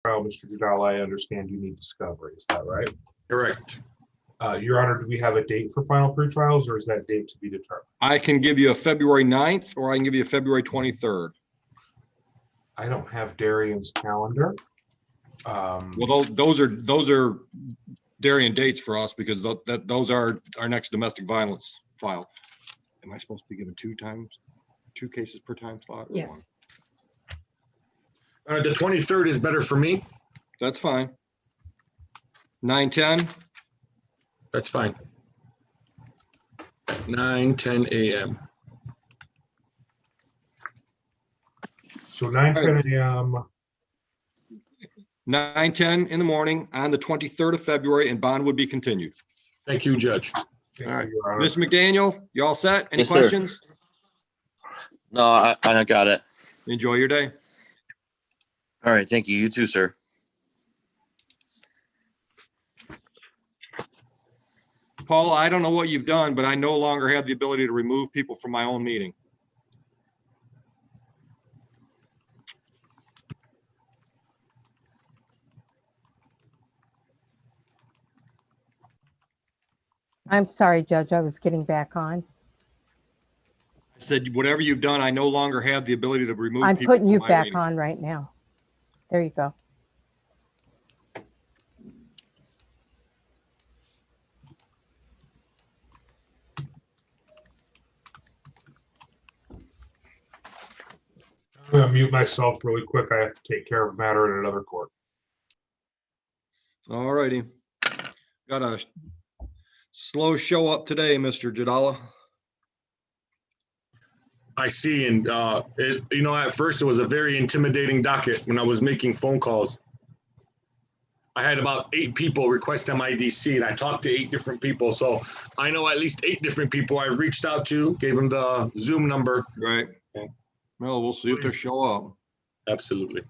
trial, Mr. Jadal, I understand you need discovery. Is that right? Correct. Your Honor, do we have a date for final pretrials, or is that date to be determined? I can give you a February 9th, or I can give you a February 23rd. I don't have Darian's calendar. Well, those are Darien dates for us because those are our next domestic violence file. Am I supposed to be given two cases per time slot? Yes. The 23rd is better for me. That's fine. 9:10. That's fine. 9:10 a.m. So 9:10 a.m. 9:10 in the morning on the 23rd of February, and bond would be continued. Thank you, Judge. Thank All right. you, Your Honor. Mr. McDaniel, you all set? Any Yes, sir. questions? No, I got it. Enjoy your day. All right. Thank you. You too, sir. Paul, I don't know what you've done, but I no longer have the ability to remove people from my own meeting. I'm sorry, Judge, I was getting back on. I said, whatever you've done, I no longer have the ability to remove I'm people putting from you my back meeting. on right now. There you go. I'm gonna mute myself really quick. I have to take care of a matter in another court. All righty. Got a slow show up today, Mr. Jadala. I see. And, at first it was a very intimidating docket when I was making phone calls. I had about 8 people request MIDC, and I talked to 8 different people. So I know at least 8 different people I reached out to, gave them the Zoom number. Right. Okay. Well, we'll see if they show up. Absolutely.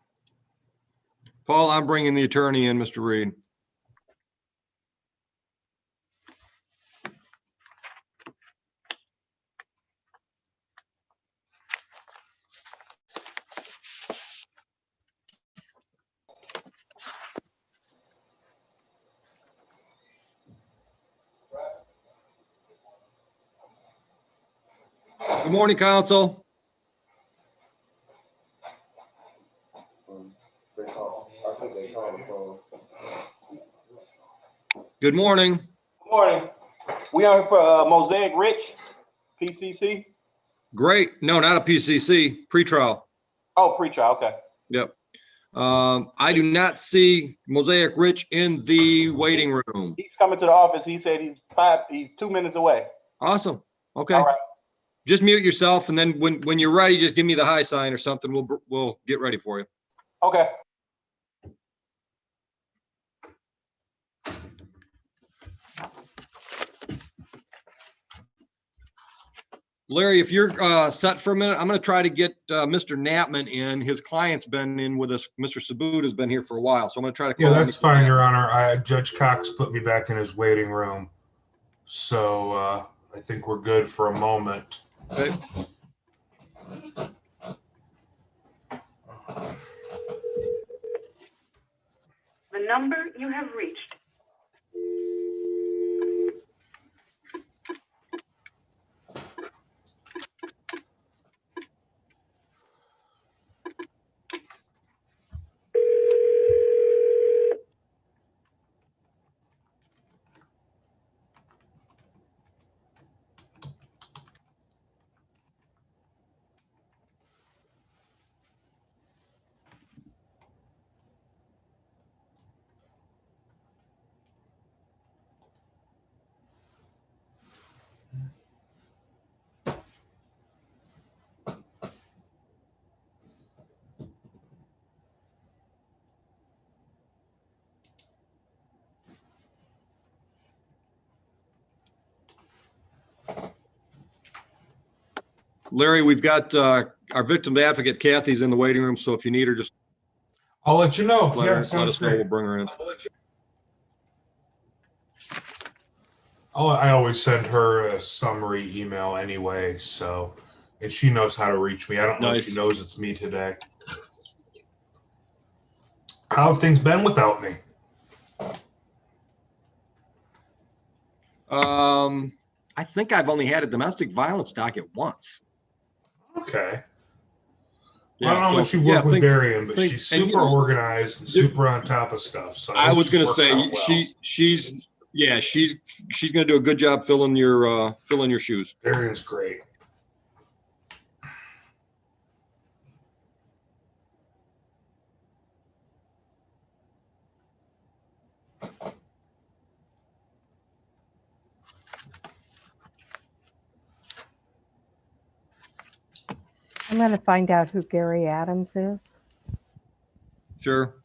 Paul, I'm bringing the attorney in, Mr. Reed. Good morning, counsel. Good morning. Morning. We are for Mosaic Rich, PCC. Great. No, not a PCC, pretrial. Oh, pretrial. Okay. Yep. I do not see Mosaic Rich in the waiting room. He's coming to the office. He said he's 2 minutes away. Awesome. Okay. All right. Just mute yourself, and then when you're ready, just give me the high sign or something. We'll get ready for you. Okay. Larry, if you're set for a minute, I'm going to try to get Mr. Knappman in. His client's been in with us. Mr. Sabud has been here for a while, so I'm going to try to call Yeah, him. that's fine, Your Honor. Judge Cox put me back in his waiting room. So I think we're good for a moment. Okay. The number you have reached. Larry, we've got our victim advocate, Kathy's in the waiting room, so if you need her, just I'll let you know. let, Yeah, her, let sounds us know. great. We'll bring her in. I always send her a summary email anyway, so, and she knows how to reach me. I don't know if Nice. she knows it's me today. How have things been without me? I think I've only had a domestic violence docket once. Okay. Yeah, I don't know how so, much you've yeah, worked with things- Darian, but things- she's and, you super know, organized and super on top of stuff. So I hope was she's gonna working say out well. she's gonna do a good job filling your shoes. Darian's great. I'm going to find out who Gary Adams is. Sure.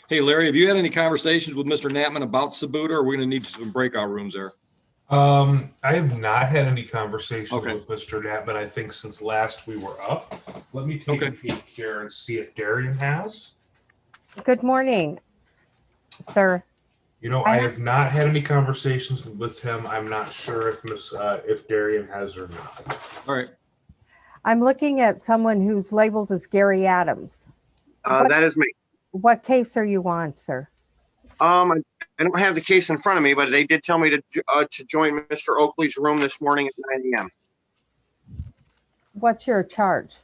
Hey, Larry, have you had any conversations with Mr. Natman about Sabuda, or are we gonna need some breakout rooms there? I have not had any conversations Okay. with Mr. Knapp, but I think since last we were up, let me take a Okay. peek here and see if Darian has. Good morning, sir. You know, I have not had any conversations with him. I'm not sure if Darian has or not. All right. I'm looking at someone who's labeled as Gary Adams. That is me. What case are you on, sir? I don't have the case in front of me, but they did tell me to join Mr. Oakley's room this morning at 9 a.m. What's your charge?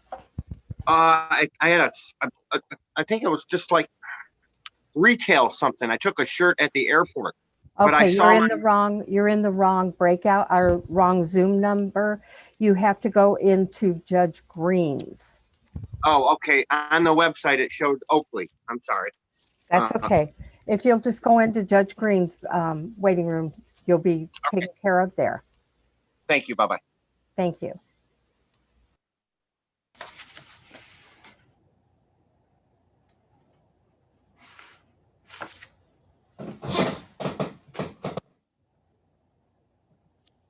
I had I think it was just like retail something. I took a shirt at the airport. But I Okay, saw you're in the wrong breakout or wrong Zoom number. You have to go into Judge Green's. Oh, okay. On the website, it showed Oakley. I'm sorry. That's okay. If you'll just go into Judge Green's waiting room, you'll be taken care of there. Thank you. Bye-bye. Thank you.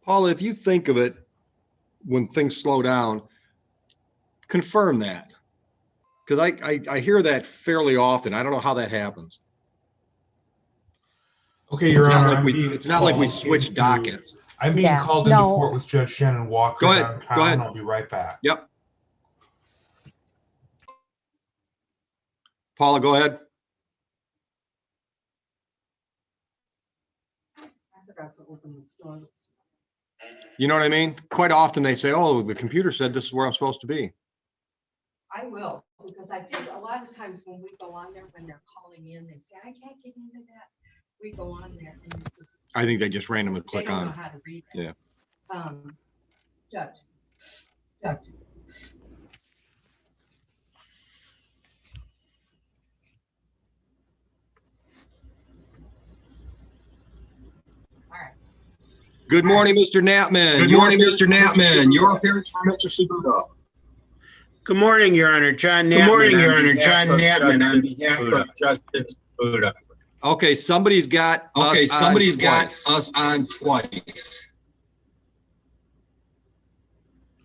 Paula, if you think of it, when things slow down, confirm that. Because I hear that fairly often. I don't know how that happens. Okay, Your Honor. It's not like we switch dockets. I'm being called into no. court with Judge Shannon Walker Go ahead. downtown. Go ahead. I'll be right back. Yep. Paula, go ahead. You know what I mean? Quite often they say, oh, the computer said this is where I'm supposed to be. I will, because I think a lot of times when we go on there, when they're calling in, they say, I can't get into that. We go on there and it's just, I think they just randomly they click don't know on. how to read Yeah. it. Judge. All right. Good morning, Mr. Natman. Good morning, Mr. Natman. Your appearance for Mr. Sabuda. Good morning, Your Honor. John Natman. Good morning, Your Honor. John John Natman on behalf behalf of Justice Sabuda. Okay, somebody's got Okay, somebody's got twice. us on twice.